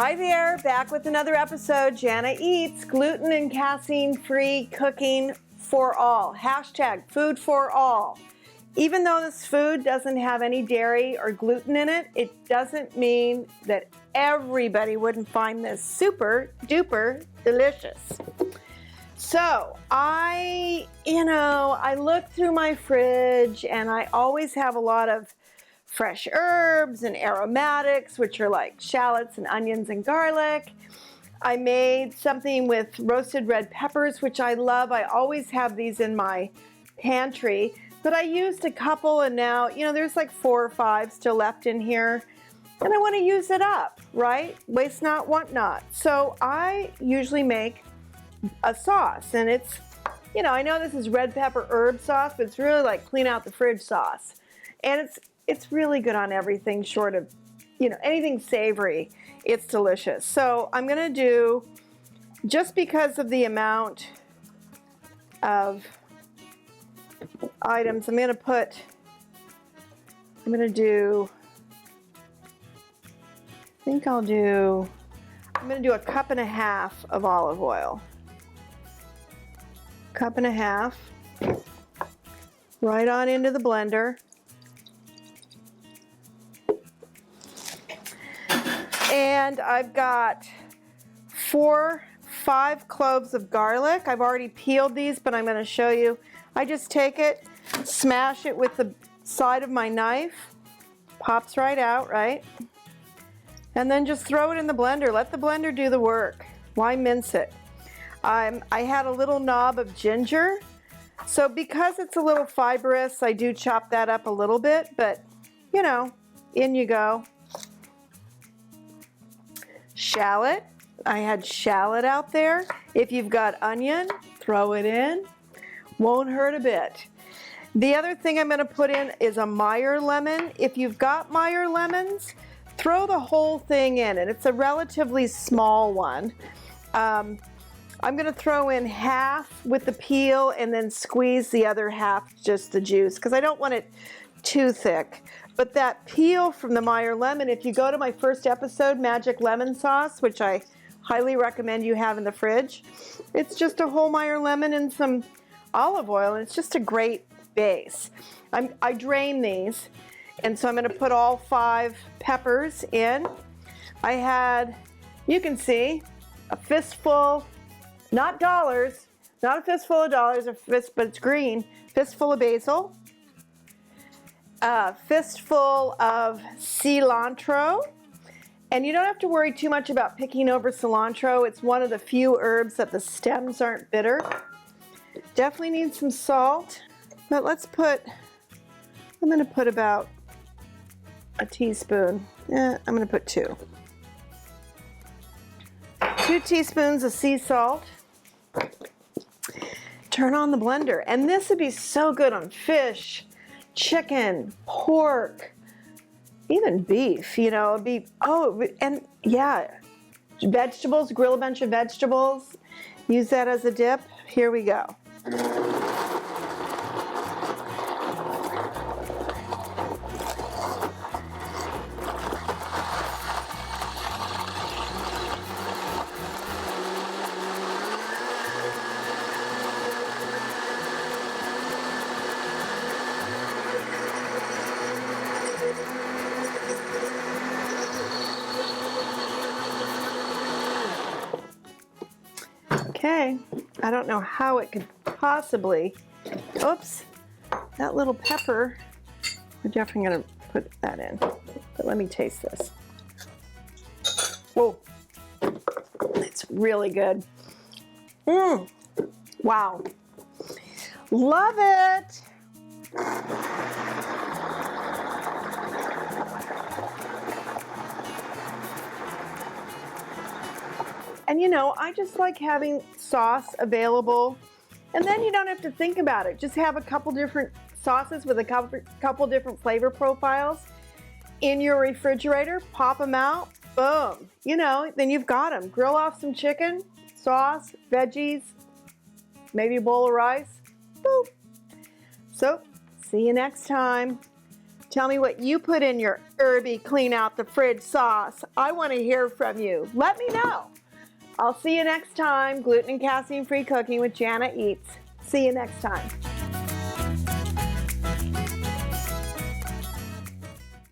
Hi there, back with another episode. Jana Eats, gluten and casein-free cooking for all. Hashtag food for all. Even though this food doesn't have any dairy or gluten in it, it doesn't mean that everybody wouldn't find this super duper delicious. So I look through my fridge and I always have a lot of fresh herbs and aromatics, which are like shallots and onions and garlic. I made something with roasted red peppers, which I love. I always have these in my pantry, but I used a couple and now, there's like 4 or 5 still left in here and I want to use it up, right? Waste not, want not. So I usually make a sauce and it's, I know this is red pepper herb sauce, but it's really like clean out the fridge sauce. And it's really good on everything short of, anything savory. It's delicious. So I'm going to do, just because of the amount of items, I'm going to do 1.5 cups of olive oil. 1.5 cups. Right on into the blender. And I've got 5 cloves of garlic. I've already peeled these, but I'm going to show you. I just take it, smash it with the side of my knife. Pops right out, right? And then just throw it in the blender. Let the blender do the work. Why mince it? I had a little knob of ginger. So because it's a little fibrous, I do chop that up a little bit, but in you go. Shallot. I had shallot out there. If you've got onion, throw it in. Won't hurt a bit. The other thing I'm going to put in is a Meyer lemon. If you've got Meyer lemons, throw the whole thing in, and it's a relatively small one. I'm going to throw in half with the peel and then squeeze the other half, just the juice, because I don't want it too thick. But that peel from the Meyer lemon, if you go to my first episode, Magic Lemon Sauce, which I highly recommend you have in the fridge, it's just a whole Meyer lemon and some olive oil, and it's just a great base. I drain these, and so I'm going to put all 5 peppers in. I had, you can see, a fistful, not dollars, not a fistful of dollars, but it's green, fistful of basil. A fistful of cilantro, and you don't have to worry too much about picking over cilantro. It's one of the few herbs that the stems aren't bitter. Definitely need some salt, but I'm going to put about a teaspoon. I'm going to put 2 teaspoons of sea salt. Turn on the blender, and this would be so good on fish, chicken, pork, even beef, and yeah, vegetables, grill a bunch of vegetables, use that as a dip. Here we go. Okay, I don't know how it could possibly, oops, that little pepper, we're definitely going to put that in, but let me taste this. Whoa, it's really good. Wow, love it. And I just like having sauce available, and then you don't have to think about it. Just have a couple different sauces with a couple different flavor profiles in your refrigerator, pop them out, boom. Then you've got them. Grill off some chicken, sauce, veggies, maybe a bowl of rice, boom. So, see you next time. Tell me what you put in your herby clean out the fridge sauce. I want to hear from you. Let me know. I'll see you next time. Gluten and casein free cooking with Jana Eats. See you next time.